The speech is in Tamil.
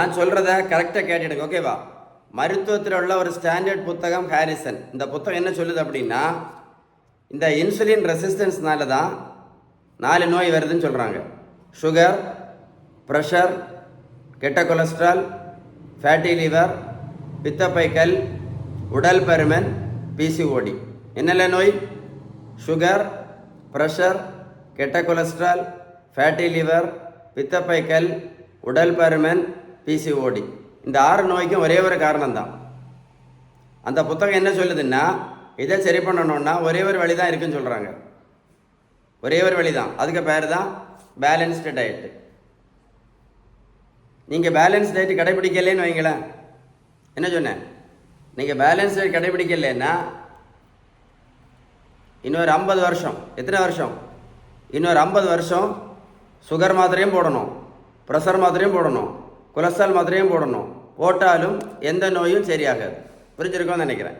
நான் சொல்கிறத கரெக்டாக கேட்டுடுங்க, ஓகேவா? மருத்துவத்தில் உள்ள ஒரு ஸ்டாண்டர்ட் புத்தகம் ஹாரிசன். இந்த புத்தகம் என்ன சொல்லுது அப்படின்னா, இந்த இன்சுலின் ரெசிஸ்டன்ஸ்னால தான் 4 நோய் வருதுன்னு சொல்கிறாங்க. சுகர், ப்ரெஷர், கெட்ட கொலஸ்ட்ரால், ஃபேட்டி லிவர், பித்தப்பைக்கல், உடல் பருமன், பிசிஓடி. என்னெல்லாம் நோய்? சுகர், ப்ரெஷர், கெட்ட கொலஸ்ட்ரால், ஃபேட்டி லிவர், பித்தப்பைக்கல், உடல் பருமன், பிசிஓடி. இந்த 6 நோய்க்கும் ஒரே ஒரு காரணம்தான். அந்த புத்தகம் என்ன சொல்லுதுன்னா, இதை சரி பண்ணணும்னா ஒரே ஒரு வழி தான் இருக்குன்னு சொல்கிறாங்க. ஒரே ஒரு வழி தான். அதுக்கு பேர் தான் பேலன்ஸ்டு டயட்டு. நீங்கள் பேலன்ஸ் டயட்டு கடைபிடிக்கலேன்னு வைங்களேன். என்ன சொன்னேன்? நீங்கள் பேலன்ஸ் டயட் கடைபிடிக்கலைன்னா இன்னொரு 50 வருஷம், எத்தனை வருஷம்? இன்னொரு 50 வருஷம் சுகர் மாத்திரையும் போடணும், ப்ரெஷர் மாத்திரையும் போடணும், கொலஸ்ட்ரால் மாத்திரையும் போடணும். போட்டாலும் எந்த நோயும் சரியாகாது. புரிஞ்சிருக்கோன்னு நினைக்கிறேன்.